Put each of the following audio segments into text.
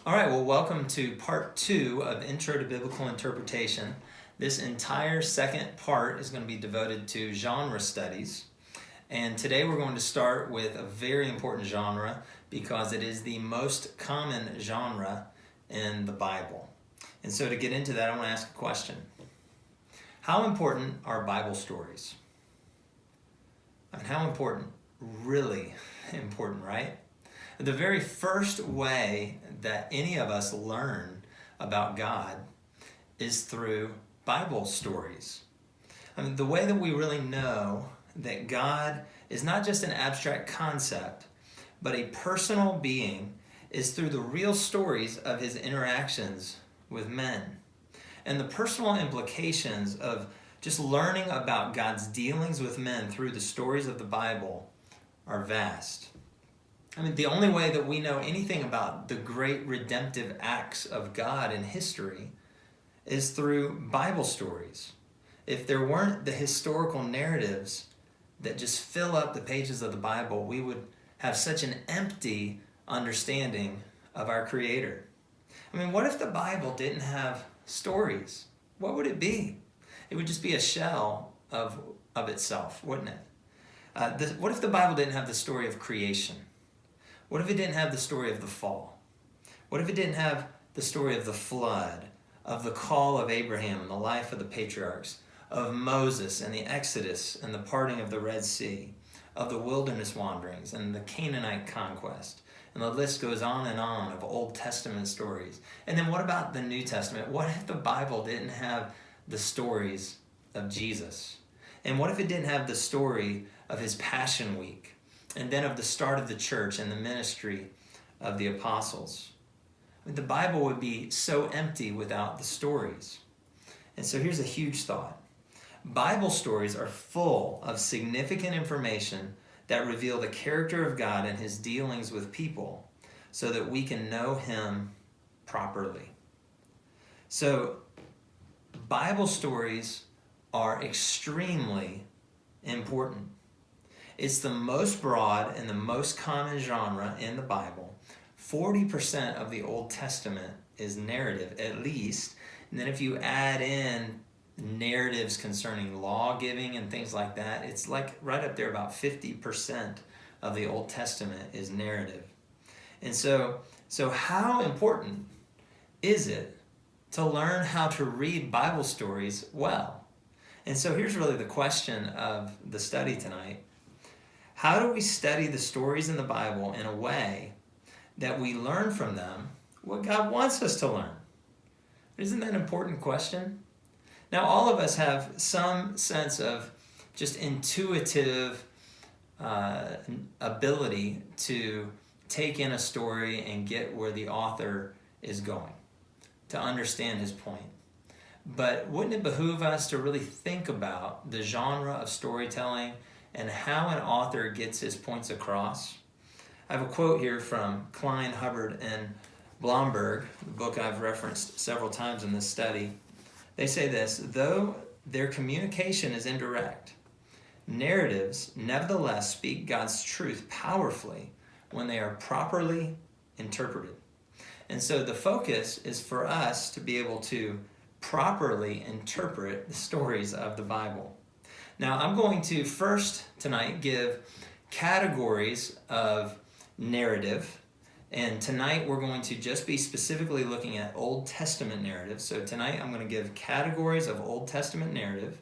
All right, well, welcome to part 2 of Intro to Biblical Interpretation. This entire second part is going to be devoted to genre studies. And today we're going to start with a very important genre because it is the most common genre in the Bible. And so to get into that, I want to ask a question. How important are Bible stories? And how important? Really important, right? The very first way that any of us learn about God is through Bible stories. I mean, the way that we really know that God is not just an abstract concept, but a personal being is through the real stories of his interactions with men. And the personal implications of just learning about God's dealings with men through the stories of the Bible are vast. I mean, the only way that we know anything about the great redemptive acts of God in history is through Bible stories. If there weren't the historical narratives that just fill up the pages of the Bible, we would have such an empty understanding of our Creator. I mean, what if the Bible didn't have stories? What would it be? It would just be a shell of itself, wouldn't it? What if the Bible didn't have the story of creation? What if it didn't have the story of the fall? What if it didn't have the story of the flood, of the call of Abraham and the life of the patriarchs, of Moses and the Exodus and the parting of the Red Sea, of the wilderness wanderings and the Canaanite conquest? And the list goes on of Old Testament stories. And then what about the New Testament? What if the Bible didn't have the stories of Jesus? And what if it didn't have the story of his Passion Week? And then of the start of the church and the ministry of the apostles? I mean, the Bible would be so empty without the stories. And so here's a huge thought. Bible stories are full of significant information that reveal the character of God and his dealings with people so that we can know him properly. So Bible stories are extremely important. It's the most broad and the most common genre in the Bible. 40% of the Old Testament is narrative, at least. And then if you add in narratives concerning law giving and things like that, it's like right up there, about 50% of the Old Testament is narrative. And so how important is it to learn how to read Bible stories well? And so here's really the question of the study tonight. How do we study the stories in the Bible in a way that we learn from them what God wants us to learn? Isn't that an important question? Now, all of us have some sense of just intuitive ability to take in a story and get where the author is going, to understand his point. But wouldn't it behoove us to really think about the genre of storytelling and how an author gets his points across? I have a quote here from Klein, Hubbard, and Blomberg, the book I've referenced several times in this study. They say this: though their communication is indirect, narratives nevertheless speak God's truth powerfully when they are properly interpreted. And so the focus is for us to be able to properly interpret the stories of the Bible. Now, I'm going to first tonight give categories of narrative. And tonight we're going to just be specifically looking at Old Testament narrative. So tonight I'm going to give categories of Old Testament narrative.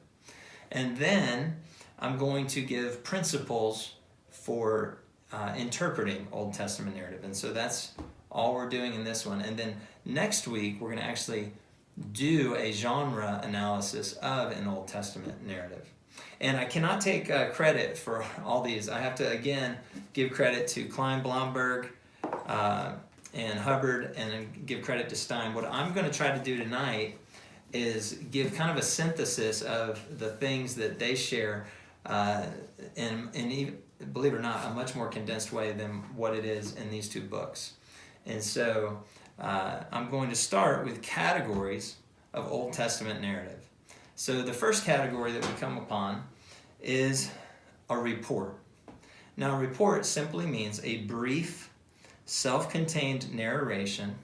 And then I'm going to give principles for interpreting Old Testament narrative. And so that's all we're doing in this one. And then next week we're going to actually do a genre analysis of an Old Testament narrative. And I cannot take credit for all these. I have to, again, give credit to Klein, Blomberg, and Hubbard, and give credit to Stein. What I'm going to try to do tonight is give kind of a synthesis of the things that they share in, believe it or not, a much more condensed way than what it is in these two books. And so I'm going to start with categories of Old Testament narrative. So the first category that we come upon is a report. Now, a report simply means a brief, self-contained narration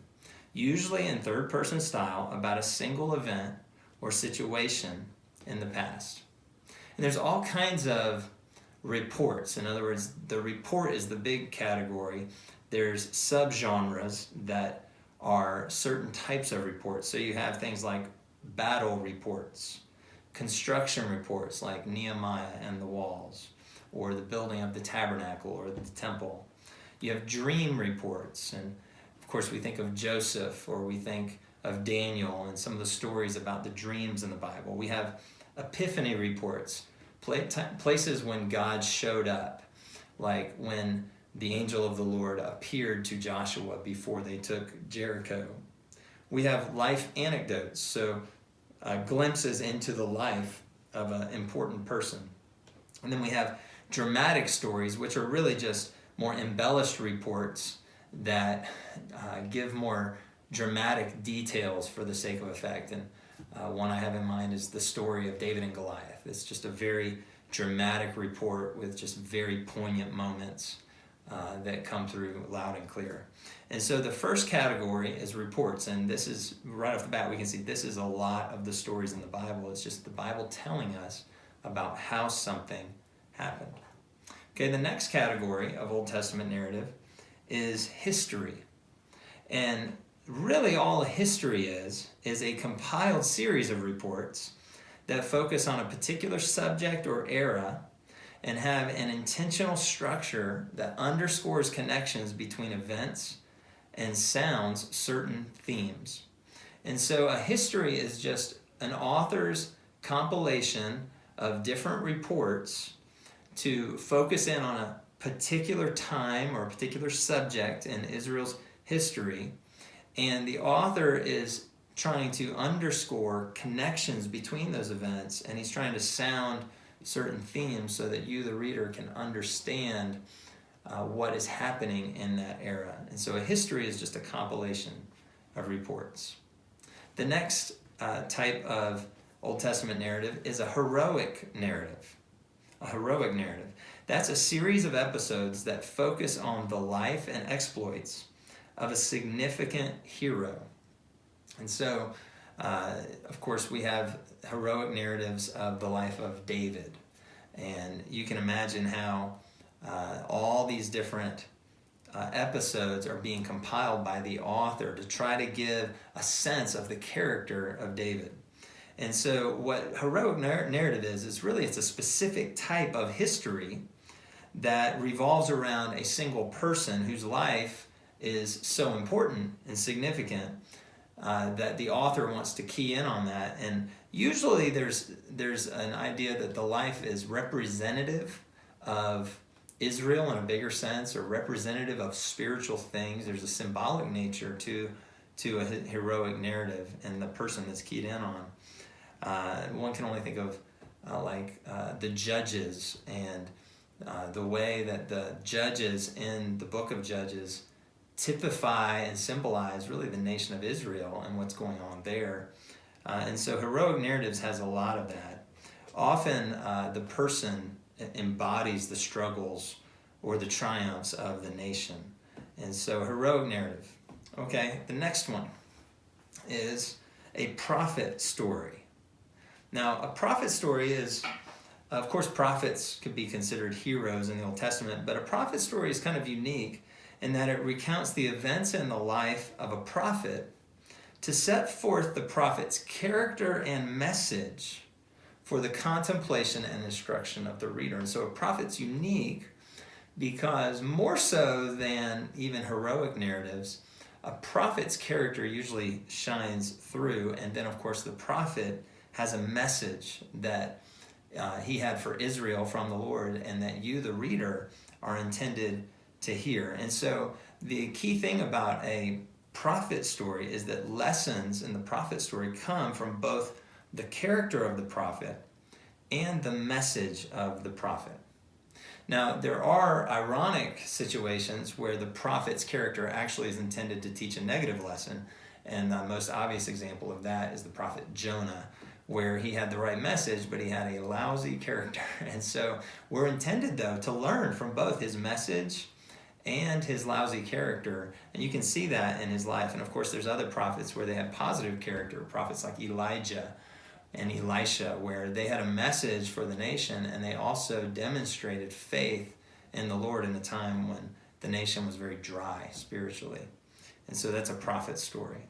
usually in third-person style, about a single event or situation in the past. And there's all kinds of reports. In other words, the report is the big category. There's subgenres that are certain types of reports. So you have things like battle reports, construction reports like Nehemiah and the walls, or the building of the tabernacle or the temple. You have dream reports, and of course we think of Joseph, or we think of Daniel and some of the stories about the dreams in the Bible. We have epiphany reports, places when God showed up, like when the angel of the Lord appeared to Joshua before they took Jericho. We have life anecdotes, so glimpses into the life of an important person. And then we have dramatic stories, which are really just more embellished reports that give more dramatic details for the sake of effect. And one I have in mind is the story of David and Goliath. It's just a very dramatic report with just very poignant moments that come through loud and clear. And so the first category is reports, and this is, right off the bat, we can see this is a lot of the stories in the Bible. It's just the Bible telling us about how something happened. Okay, the next category of Old Testament narrative is history. And really all history is a compiled series of reports that focus on a particular subject or era and have an intentional structure that underscores connections between events and sounds certain themes. And so a history is just an author's compilation of different reports to focus in on a particular time or a particular subject in Israel's history. And the author is trying to underscore connections between those events, and he's trying to sound certain themes so that you, the reader, can understand what is happening in that era. And so a history is just a compilation of reports. The next type of Old Testament narrative is a heroic narrative. A heroic narrative. That's a series of episodes that focus on the life and exploits of a significant hero. And so, of course, we have heroic narratives of the life of David. And you can imagine how all these different episodes are being compiled by the author to try to give a sense of the character of David. And so what heroic narrative is really it's a specific type of history that revolves around a single person whose life is so important and significant that the author wants to key in on that. And usually there's an idea that the life is representative of Israel in a bigger sense, or representative of spiritual things. There's a symbolic nature to a heroic narrative and the person that's keyed in on. One can only think of the judges and the way that the judges in the book of Judges typify and symbolize really the nation of Israel and what's going on there. And so heroic narratives has a lot of that. Often the person embodies the struggles or the triumphs of the nation. And so heroic narrative. Okay, the next one is a prophet story. Now, a prophet story is, of course, prophets could be considered heroes in the Old Testament, but a prophet story is kind of unique in that it recounts the events in the life of a prophet to set forth the prophet's character and message for the contemplation and instruction of the reader. And so a prophet's unique because more so than even heroic narratives, a prophet's character usually shines through, and then of course the prophet has a message that he had for Israel from the Lord, and that you, the reader, are intended to hear. And so the key thing about a prophet story is that lessons in the prophet story come from both the character of the prophet and the message of the prophet. Now, there are ironic situations where the prophet's character actually is intended to teach a negative lesson, and the most obvious example of that is the prophet Jonah, where he had the right message, but he had a lousy character. And so we're intended, though, to learn from both his message and his lousy character. And you can see that in his life. And of course, there's other prophets where they had positive character, prophets like Elijah and Elisha, where they had a message for the nation, and they also demonstrated faith in the Lord in a time when the nation was very dry spiritually. And so that's a prophet story.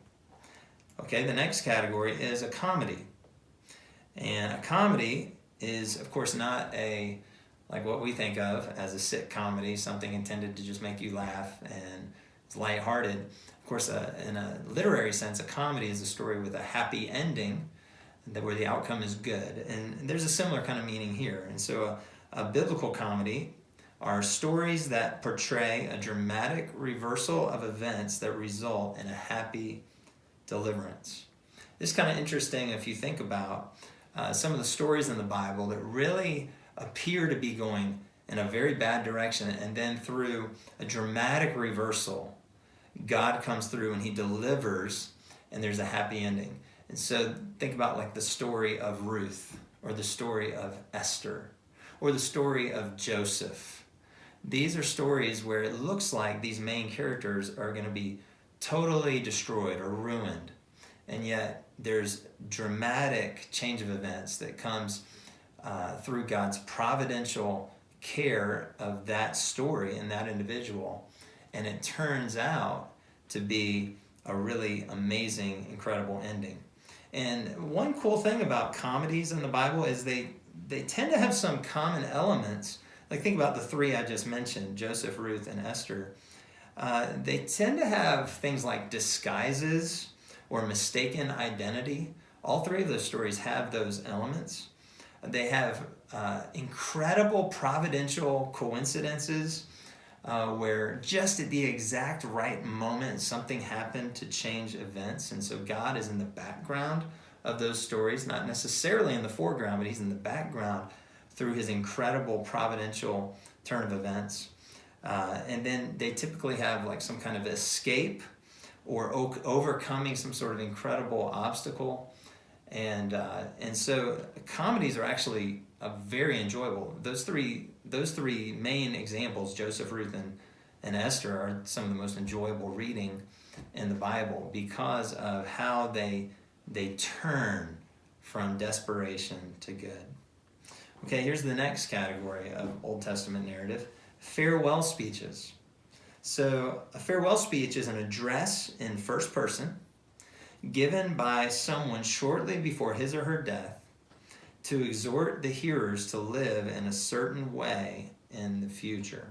Okay, the next category is a comedy. And a comedy is, of course, not like what we think of as a sick comedy, something intended to just make you laugh and it's lighthearted. Of course, in a literary sense, a comedy is a story with a happy ending where the outcome is good. And there's a similar kind of meaning here. And so a biblical comedy are stories that portray a dramatic reversal of events that result in a happy deliverance. This is kind of interesting if you think about some of the stories in the Bible that really appear to be going in a very bad direction, and then through a dramatic reversal, God comes through and he delivers, and there's a happy ending. And so think about like the story of Ruth, or the story of Esther, or the story of Joseph. These are stories where it looks like these main characters are going to be totally destroyed or ruined, and yet there's dramatic change of events that comes through God's providential care of that story and that individual, and it turns out to be a really amazing, incredible ending. And one cool thing about comedies in the Bible is they tend to have some common elements. Like think about the three I just mentioned, Joseph, Ruth, and Esther. They tend to have things like disguises or mistaken identity. All three of those stories have those elements. They have incredible providential coincidences where just at the exact right moment something happened to change events. And so God is in the background of those stories, not necessarily in the foreground, but he's in the background through his incredible providential turn of events. And then they typically have like some kind of escape or overcoming some sort of incredible obstacle. And so comedies are actually very enjoyable. Those three main examples, Joseph, Ruth, and Esther, are some of the most enjoyable reading in the Bible because of how they turn from desperation to good. Okay, here's the next category of Old Testament narrative: farewell speeches. So a farewell speech is an address in first person given by someone shortly before his or her death to exhort the hearers to live in a certain way in the future.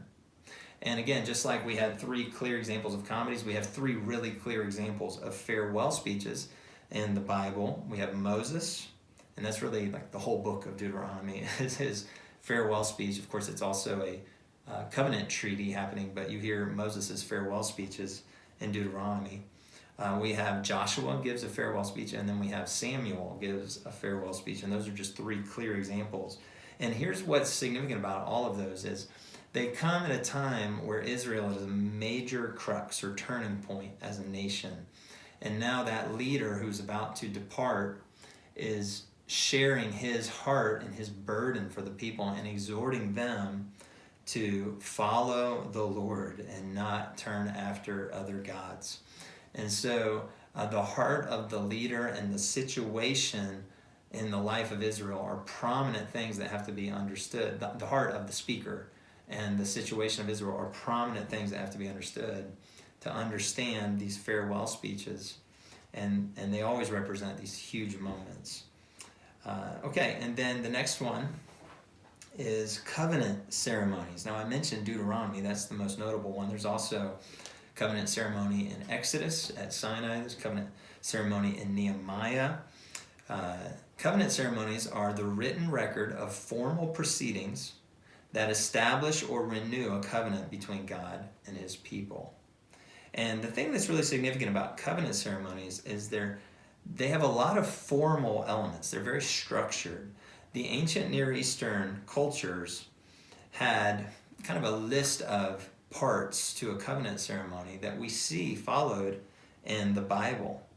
And again, just like we had three clear examples of comedies, we have three really clear examples of farewell speeches in the Bible. We have Moses, and that's really like the whole book of Deuteronomy is his farewell speech. Of course, it's also a covenant treaty happening, but you hear Moses' farewell speeches in Deuteronomy. We have Joshua gives a farewell speech, and then we have Samuel gives a farewell speech, and those are just three clear examples. And here's what's significant about all of those is they come at a time where Israel is a major crux or turning point as a nation. And now that leader who's about to depart is sharing his heart and his burden for the people and exhorting them to follow the Lord and not turn after other gods. And so the heart of the leader and the situation in the life of Israel are prominent things that have to be understood. The heart of the speaker and the situation of Israel are prominent things that have to be understood to understand these farewell speeches. And they always represent these huge moments. Okay, and then the next one is covenant ceremonies. Now I mentioned Deuteronomy, that's the most notable one. There's also covenant ceremony in Exodus at Sinai. There's covenant ceremony in Nehemiah. Covenant ceremonies are the written record of formal proceedings that establish or renew a covenant between God and his people. And the thing that's really significant about covenant ceremonies is they have a lot of formal elements. They're very structured. The ancient Near Eastern cultures had kind of a list of parts to a covenant ceremony that we see followed in the Bible.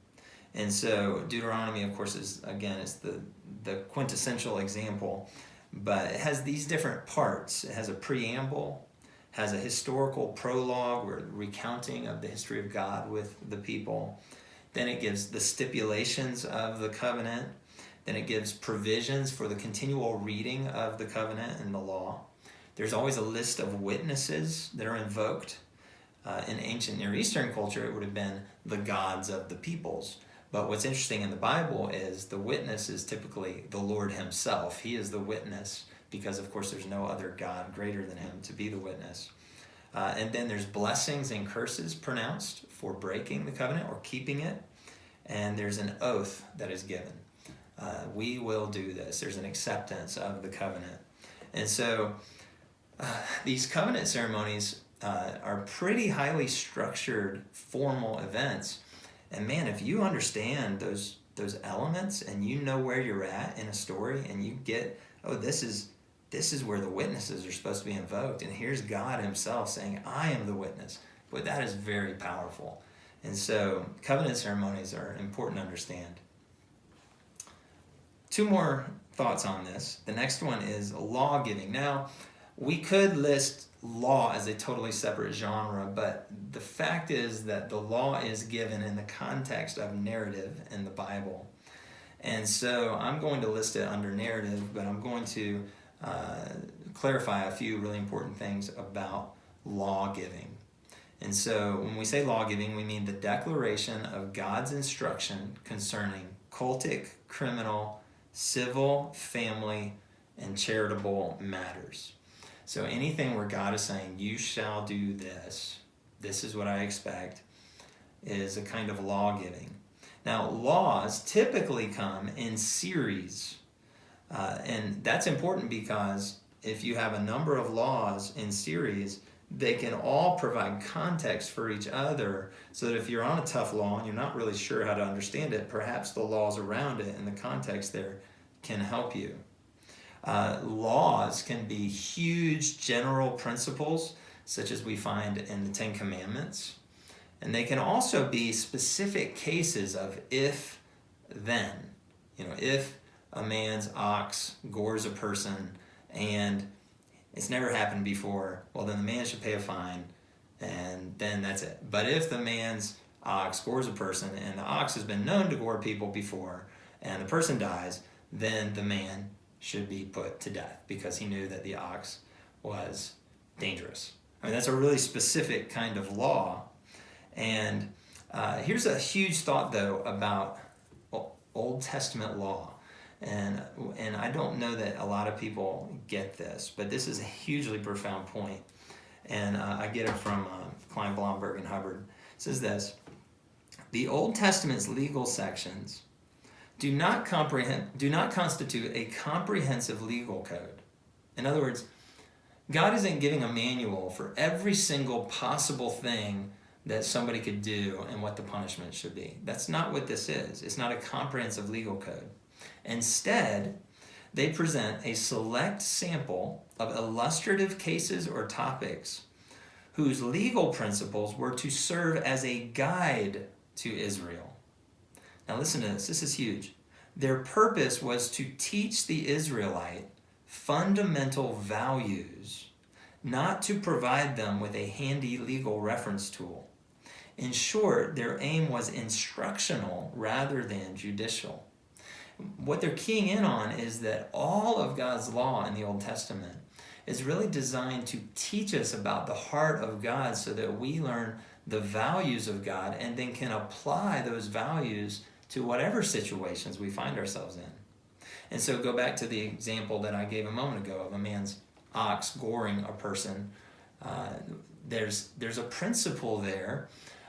And so Deuteronomy, of course, is the quintessential example, but it has these different parts. It has a preamble, has a historical prologue or recounting of the history of God with the people. Then it gives the stipulations of the covenant. Then it gives provisions for the continual reading of the covenant and the law. There's always a list of witnesses that are invoked. In ancient Near Eastern culture, it would have been the gods of the peoples. But what's interesting in the Bible is the witness is typically the Lord himself. He is the witness because, of course, there's no other God greater than him to be the witness. And then there's blessings and curses pronounced for breaking the covenant or keeping it. And there's an oath that is given. We will do this. There's an acceptance of the covenant. And so these covenant ceremonies are pretty highly structured, formal events. And man, if you understand those elements and you know where you're at in a story and you get, this is where the witnesses are supposed to be invoked, and here's God himself saying, I am the witness. But that is very powerful. And so covenant ceremonies are important to understand. Two more thoughts on this. The next one is law giving. Now, we could list law as a totally separate genre, but the fact is that the law is given in the context of narrative in the Bible. And so I'm going to list it under narrative, but I'm going to clarify a few really important things about law giving. And so when we say law giving, we mean the declaration of God's instruction concerning cultic, criminal, civil, family, and charitable matters. So anything where God is saying, you shall do this, this is what I expect, is a kind of law giving. Now, laws typically come in series. And that's important because if you have a number of laws in series, they can all provide context for each other, so that if you're on a tough law and you're not really sure how to understand it, perhaps the laws around it and the context there can help you. Laws can be huge general principles, such as we find in the Ten Commandments. And they can also be specific cases of if, then. If a man's ox gores a person and it's never happened before, well, then the man should pay a fine, and then that's it. But if the man's ox gores a person and the ox has been known to gore people before and the person dies, then the man should be put to death because he knew that the ox was dangerous. That's a really specific kind of law. And here's a huge thought, though, about Old Testament law. And I don't know that a lot of people get this, but this is a hugely profound point. And I get it from Klein, Blomberg, and Hubbard. It says this: the Old Testament's legal sections do not constitute a comprehensive legal code. In other words, God isn't giving a manual for every single possible thing that somebody could do and what the punishment should be. That's not what this is. It's not a comprehensive legal code. Instead, they present a select sample of illustrative cases or topics whose legal principles were to serve as a guide to Israel. Now listen to this. This is huge. Their purpose was to teach the Israelite fundamental values, not to provide them with a handy legal reference tool. In short, their aim was instructional rather than judicial. What they're keying in on is that all of God's law in the Old Testament is really designed to teach us about the heart of God so that we learn the values of God and then can apply those values to whatever situations we find ourselves in. And so go back to the example that I gave a moment ago of a man's ox goring a person. There's a principle there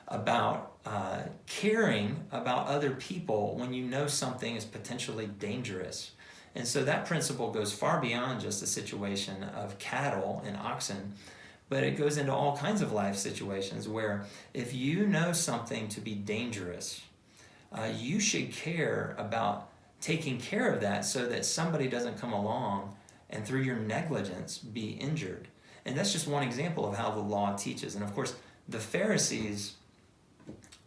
about caring about other people when you know something is potentially dangerous. And so that principle goes far beyond just the situation of cattle and oxen, but it goes into all kinds of life situations where if you know something to be dangerous, you should care about taking care of that so that somebody doesn't come along and through your negligence be injured. And that's just one example of how the law teaches. And of course, the Pharisees,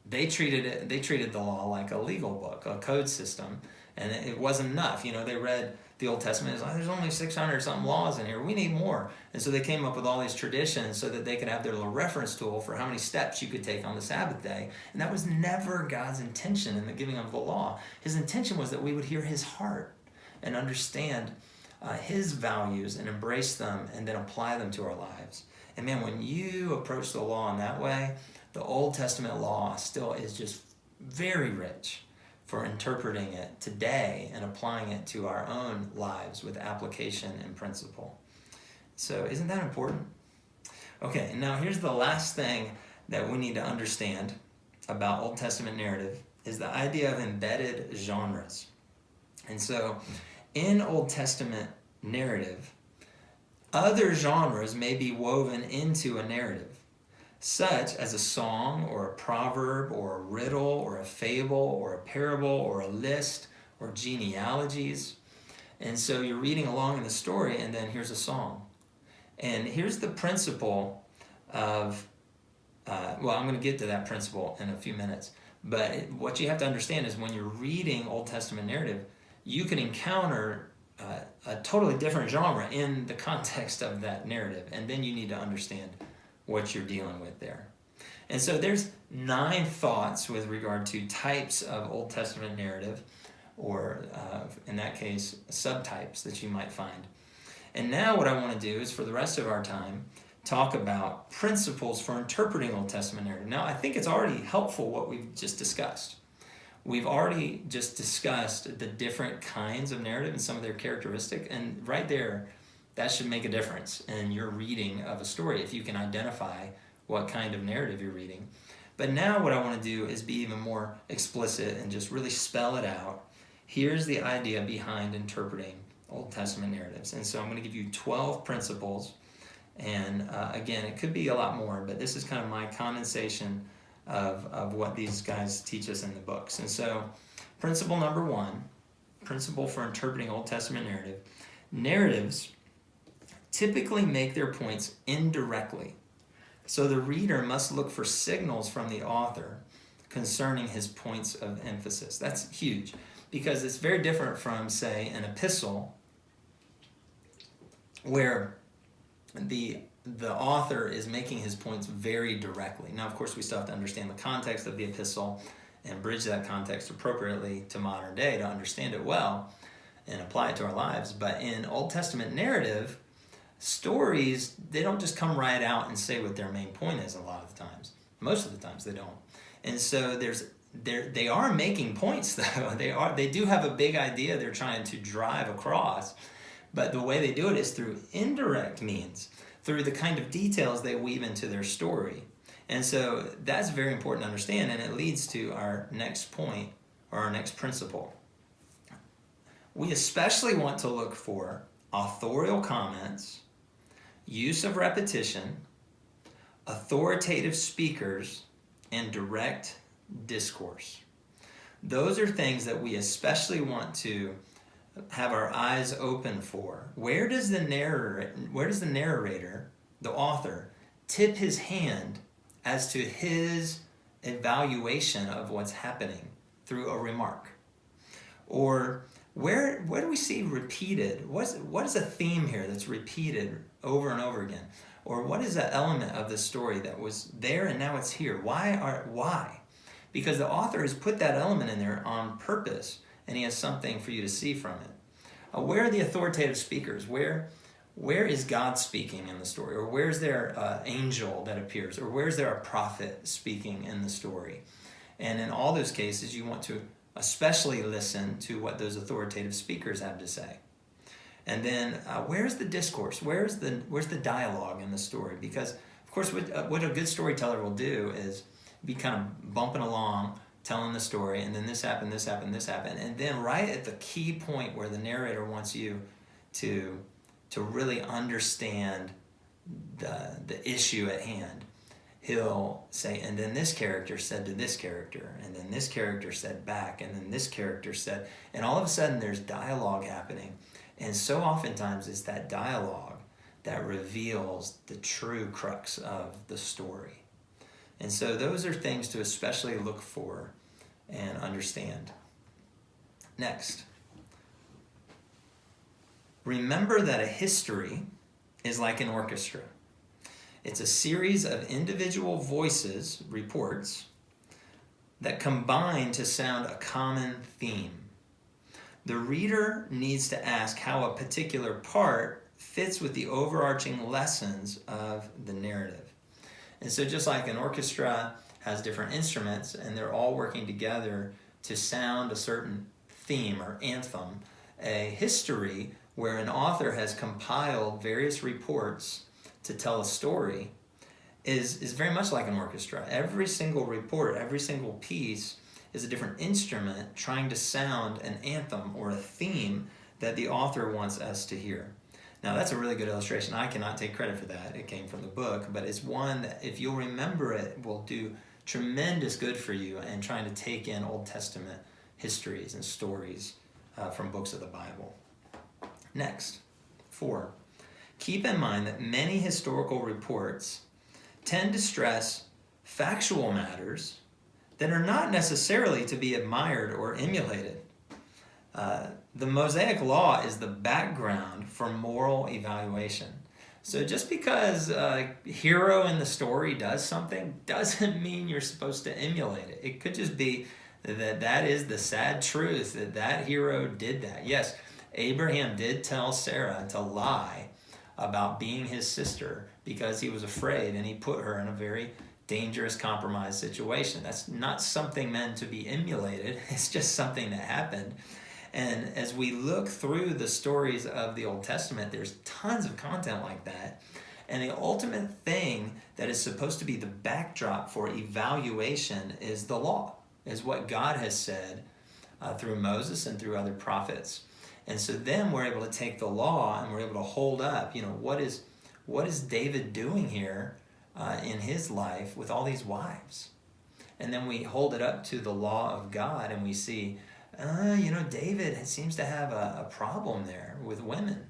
they treated the law like a legal book, a code system, and it wasn't enough. They read the Old Testament is like, there's only 600 something laws in here. We need more. And so they came up with all these traditions so that they could have their little reference tool for how many steps you could take on the Sabbath day. And that was never God's intention in the giving of the law. His intention was that we would hear his heart and understand his values and embrace them and then apply them to our lives. And man, when you approach the law in that way, the Old Testament law still is just very rich for interpreting it today and applying it to our own lives with application and principle. So isn't that important? Okay, now here's the last thing that we need to understand about Old Testament narrative is the idea of embedded genres. And so in Old Testament narrative, other genres may be woven into a narrative, such as a song or a proverb or a riddle or a fable or a parable or a list or genealogies. And so you're reading along in the story, and then here's a song. And here's the principle of, I'm going to get to that principle in a few minutes. But what you have to understand is when you're reading Old Testament narrative, you can encounter a totally different genre in the context of that narrative. And then you need to understand what you're dealing with there. And so there's 9 thoughts with regard to types of Old Testament narrative, or in that case, subtypes that you might find. And now what I want to do is for the rest of our time, talk about principles for interpreting Old Testament narrative. Now, I think it's already helpful what we've just discussed. We've already just discussed the different kinds of narrative and some of their characteristics, and right there, that should make a difference in your reading of a story if you can identify what kind of narrative you're reading. But now what I want to do is be even more explicit and just really spell it out. Here's the idea behind interpreting Old Testament narratives. And so I'm going to give you 12 principles. And again, it could be a lot more, but this is kind of my condensation of what these guys teach us in the books. And so principle number 1, principle for interpreting Old Testament narrative. Narratives typically make their points indirectly. So the reader must look for signals from the author concerning his points of emphasis. That's huge because it's very different from, say, an epistle where the author is making his points very directly. Now, of course, we still have to understand the context of the epistle and bridge that context appropriately to modern day to understand it well and apply it to our lives. But in Old Testament narrative, stories, they don't just come right out and say what their main point is a lot of the times. Most of the times they don't. And so they are making points though. They do have a big idea they're trying to drive across, but the way they do it is through indirect means, through the kind of details they weave into their story. And so that's very important to understand, and it leads to our next point or our next principle. We especially want to look for authorial comments, use of repetition, authoritative speakers, and direct discourse. Those are things that we especially want to have our eyes open for. Where does the narrator, the author, tip his hand as to his evaluation of what's happening through a remark? Or where do we see repeated? What is a theme here that's repeated over and over again? Or what is an element of the story that was there and now it's here? Why? Because the author has put that element in there on purpose, and he has something for you to see from it. Where are the authoritative speakers? Where is God speaking in the story? Or where's there an angel that appears? Or where's there a prophet speaking in the story? And in all those cases, you want to especially listen to what those authoritative speakers have to say. And then where's the discourse? Where's the dialogue in the story? Because, of course, what a good storyteller will do is be kind of bumping along, telling the story, and then this happened, and then right at the key point where the narrator wants you to really understand the issue at hand, he'll say, and then this character said to this character, and then this character said back, and then this character said, and all of a sudden there's dialogue happening. And so oftentimes it's that dialogue that reveals the true crux of the story. And so those are things to especially look for and understand. Next. Remember that a history is like an orchestra. It's a series of individual voices, reports, that combine to sound a common theme. The reader needs to ask how a particular part fits with the overarching lessons of the narrative. And so just like an orchestra has different instruments and they're all working together to sound a certain theme or anthem, a history where an author has compiled various reports to tell a story is very much like an orchestra. Every single report, every single piece is a different instrument trying to sound an anthem or a theme that the author wants us to hear. Now that's a really good illustration. I cannot take credit for that. It came from the book, but it's one that if you'll remember it will do tremendous good for you in trying to take in Old Testament histories and stories from books of the Bible. Next, 4. Keep in mind that many historical reports tend to stress factual matters that are not necessarily to be admired or emulated. The Mosaic Law is the background for moral evaluation. So just because a hero in the story does something doesn't mean you're supposed to emulate it. It could just be that is the sad truth, that hero did that. Yes, Abraham did tell Sarah to lie about being his sister because he was afraid, and he put her in a very dangerous, compromised situation. That's not something meant to be emulated. It's just something that happened. And as we look through the stories of the Old Testament, there's tons of content like that. And the ultimate thing that is supposed to be the backdrop for evaluation is the law, is what God has said through Moses and through other prophets. And so then we're able to take the law and we're able to hold up, what is David doing here in his life with all these wives? And then we hold it up to the law of God and we see, David seems to have a problem there with women.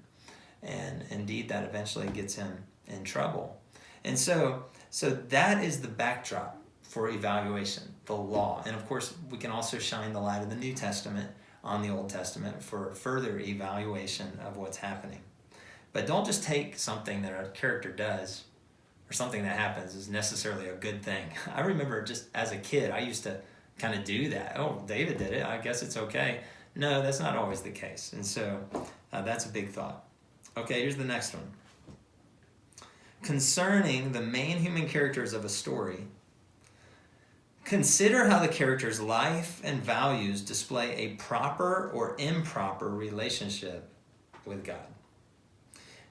And indeed, that eventually gets him in trouble. And so that is the backdrop for evaluation, the law. And of course, we can also shine the light of the New Testament on the Old Testament for further evaluation of what's happening. But don't just take something that a character does or something that happens as necessarily a good thing. I remember just as a kid, I used to kind of do that. Oh, David did it, I guess it's okay. No, that's not always the case. And so that's a big thought. Okay, here's the next one. Concerning the main human characters of a story, consider how the character's life and values display a proper or improper relationship with God.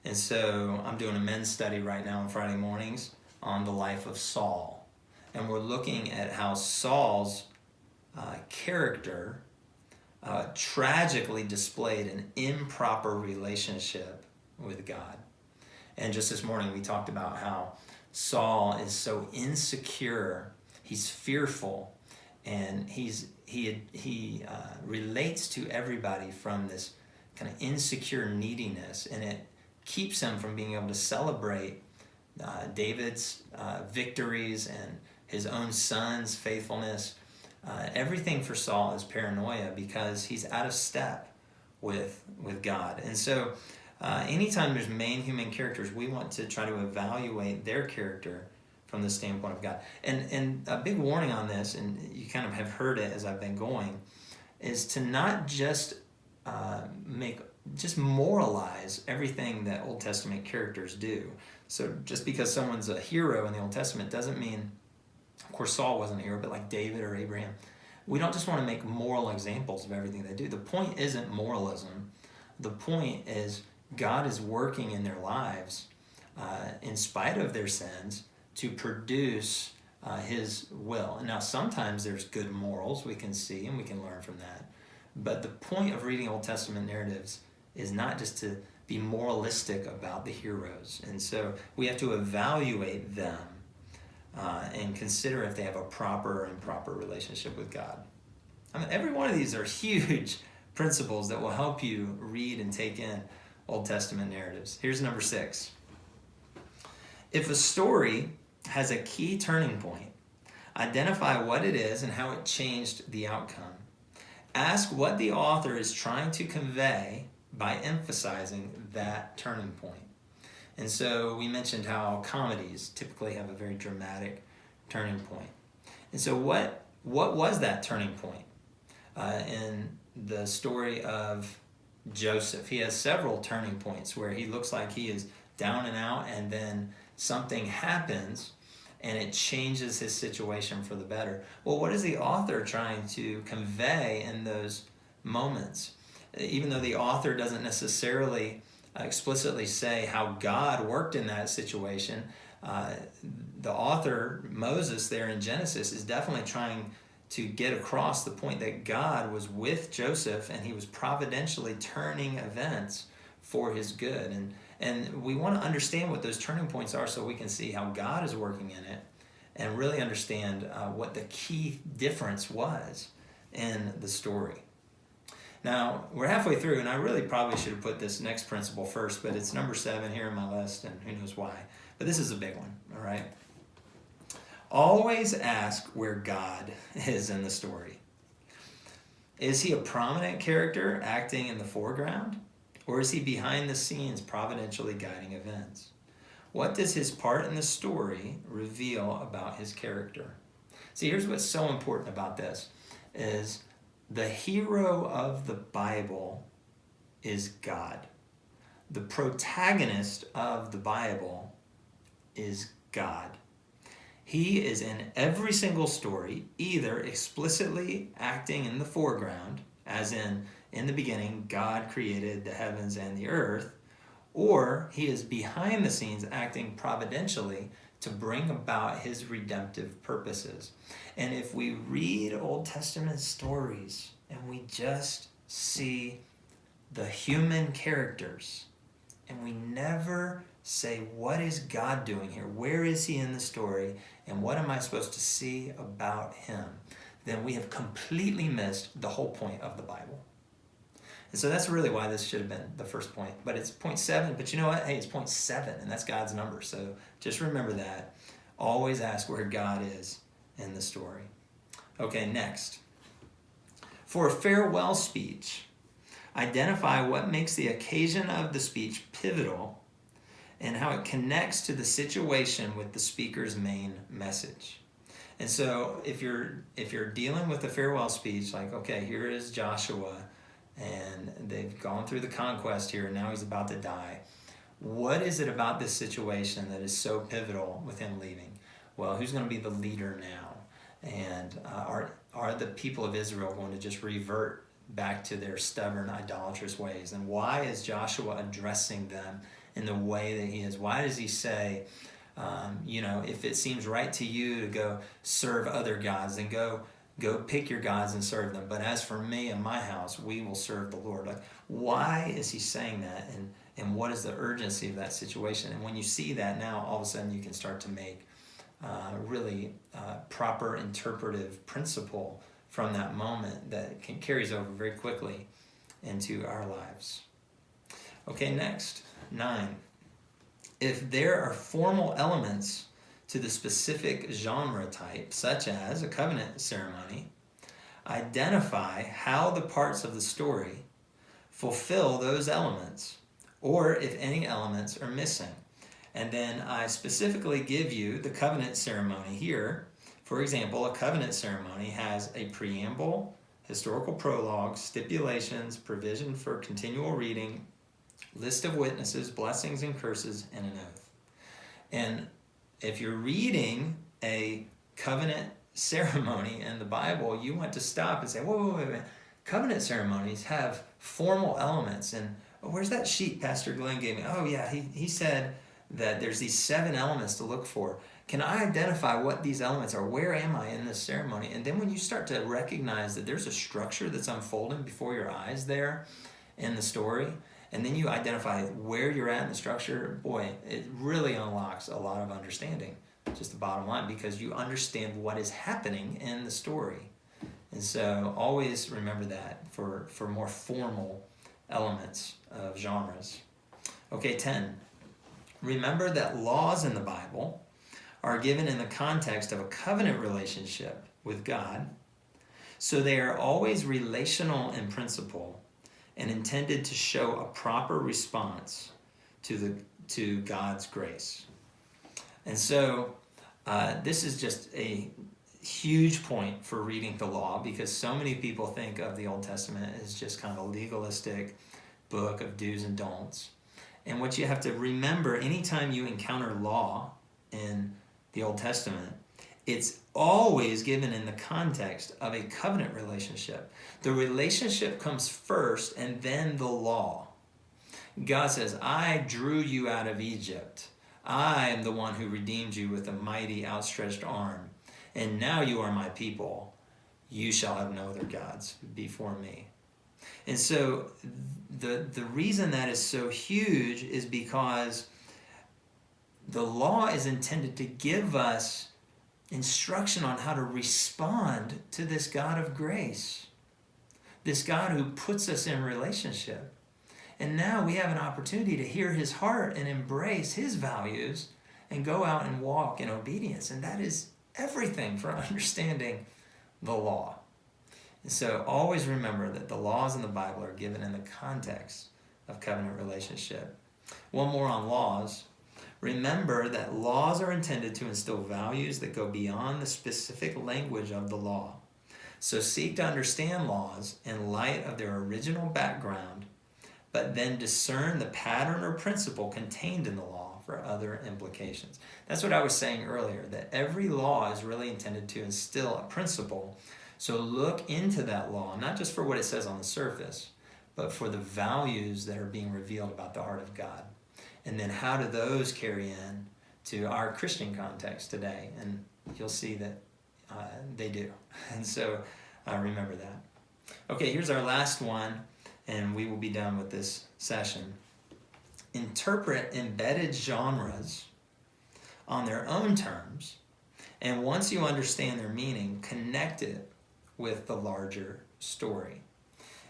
And so I'm doing a men's study right now on Friday mornings on the life of Saul. And we're looking at how Saul's character tragically displayed an improper relationship with God. And just this morning we talked about how Saul is so insecure, he's fearful, and he relates to everybody from this kind of insecure neediness, and it keeps him from being able to celebrate David's victories and his own son's faithfulness. Everything for Saul is paranoia because he's out of step with God. And so anytime there's main human characters, we want to try to evaluate their character from the standpoint of God. And a big warning on this, and you kind of have heard it as I've been going, is to not just moralize everything that Old Testament characters do. So just because someone's a hero in the Old Testament doesn't mean, of course Saul wasn't a hero, but like David or Abraham. We don't just want to make moral examples of everything they do. The point isn't moralism. The point is God is working in their lives in spite of their sins to produce his will. And now sometimes there's good morals we can see and we can learn from that. But the point of reading Old Testament narratives is not just to be moralistic about the heroes. And so we have to evaluate them and consider if they have a proper or improper relationship with God. I mean, every one of these are huge principles that will help you read and take in Old Testament narratives. Here's number 6. If a story has a key turning point, identify what it is and how it changed the outcome. Ask what the author is trying to convey by emphasizing that turning point. And so we mentioned how comedies typically have a very dramatic turning point. And so what was that turning point in the story of Joseph? He has several turning points where he looks like he is down and out, and then something happens and it changes his situation for the better. Well, what is the author trying to convey in those moments? Even though the author doesn't necessarily explicitly say how God worked in that situation, the author, Moses, there in Genesis, is definitely trying to get across the point that God was with Joseph and he was providentially turning events for his good. And we want to understand what those turning points are so we can see how God is working in it and really understand what the key difference was in the story. Now, we're halfway through, and I really probably should have put this next principle first, but it's number 7 here in my list, and who knows why. But this is a big one, all right? Always ask where God is in the story. Is he a prominent character acting in the foreground? Or is he behind the scenes providentially guiding events? What does his part in the story reveal about his character? See, here's what's so important about this is the hero of the Bible is God. The protagonist of the Bible is God. He is in every single story, either explicitly acting in the foreground, as in the beginning, God created the heavens and the earth, or he is behind the scenes acting providentially to bring about his redemptive purposes. And if we read Old Testament stories and we just see the human characters and we never say, what is God doing here? Where is he in the story? And what am I supposed to see about him? Then we have completely missed the whole point of the Bible. And so that's really why this should have been the first point. But it's point 7. But you know what? Hey, it's point 7, and that's God's number. So just remember that. Always ask where God is in the story. Okay, next. For a farewell speech, identify what makes the occasion of the speech pivotal and how it connects to the situation with the speaker's main message. And so if you're dealing with a farewell speech, like, okay, here is Joshua, and they've gone through the conquest here, and now he's about to die. What is it about this situation that is so pivotal with him leaving? Well, who's going to be the leader now? And are the people of Israel going to just revert back to their stubborn, idolatrous ways? And why is Joshua addressing them in the way that he is? Why does he say, if it seems right to you to go serve other gods, then go pick your gods and serve them. But as for me and my house, we will serve the Lord. Like, why is he saying that? And what is the urgency of that situation? And when you see that now, all of a sudden you can start to make really proper interpretive principle from that moment that carries over very quickly into our lives. Okay, next, 9. If there are formal elements to the specific genre type, such as a covenant ceremony, identify how the parts of the story fulfill those elements, or if any elements are missing. And then I specifically give you the covenant ceremony here. For example, a covenant ceremony has a preamble, historical prologue, stipulations, provision for continual reading, list of witnesses, blessings and curses, and an oath. And if you're reading a covenant ceremony in the Bible, you want to stop and say, wait. Covenant ceremonies have formal elements. And where's that sheet Pastor Glenn gave me? Oh, yeah, he said that there's these 7 elements to look for. Can I identify what these elements are? Where am I in this ceremony? And then when you start to recognize that there's a structure that's unfolding before your eyes there in the story, and then you identify where you're at in the structure, boy, it really unlocks a lot of understanding, just the bottom line, because you understand what is happening in the story. And so always remember that for more formal elements of genres. Okay, 10. Remember that laws in the Bible are given in the context of a covenant relationship with God, so they are always relational in principle and intended to show a proper response to God's grace. And so this is just a huge point for reading the law, because so many people think of the Old Testament as just kind of a legalistic book of do's and don'ts. And what you have to remember, anytime you encounter law in the Old Testament, it's always given in the context of a covenant relationship. The relationship comes first and then the law. God says, I drew you out of Egypt. I am the one who redeemed you with a mighty outstretched arm. And now you are my people. You shall have no other gods before me. And so the reason that is so huge is because the law is intended to give us instruction on how to respond to this God of grace, this God who puts us in relationship. And now we have an opportunity to hear his heart and embrace his values and go out and walk in obedience. And that is everything for understanding the law. And so always remember that the laws in the Bible are given in the context of covenant relationship. One more on laws. Remember that laws are intended to instill values that go beyond the specific language of the law. So seek to understand laws in light of their original background, but then discern the pattern or principle contained in the law for other implications. That's what I was saying earlier, that every law is really intended to instill a principle. So look into that law, not just for what it says on the surface, but for the values that are being revealed about the heart of God. And then how do those carry in to our Christian context today? And you'll see that they do. And so remember that. Okay, here's our last one, and we will be done with this session. Interpret embedded genres on their own terms, and once you understand their meaning, connect it with the larger story.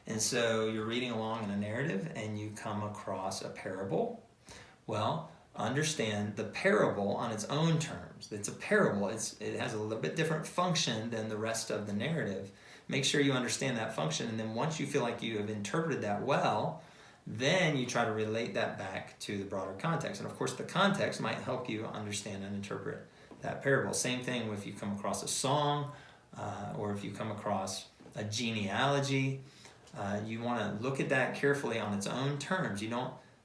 And so you're reading along in a narrative and you come across a parable. Well, understand the parable on its own terms. It's a parable. It has a little bit different function than the rest of the narrative. Make sure you understand that function, and then once you feel like you have interpreted that well, then you try to relate that back to the broader context. And of course, the context might help you understand and interpret that parable. Same thing if you come across a song, or if you come across a genealogy. You want to look at that carefully on its own terms. You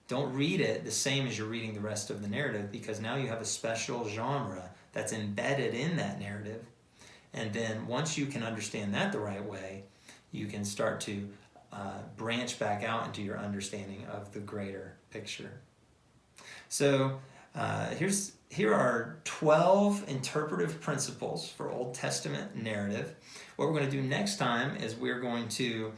don't read it the same as you're reading the rest of the narrative, because now you have a special genre that's embedded in that narrative. And then once you can understand that the right way, you can start to branch back out into your understanding of the greater picture. So here are 12 interpretive principles for Old Testament narrative. What we're going to do next time is we're going to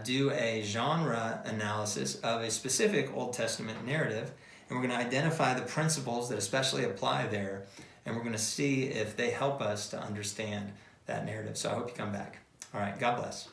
do a genre analysis of a specific Old Testament narrative, and we're going to identify the principles that especially apply there, and we're going to see if they help us to understand that narrative. So I hope you come back. All right, God bless.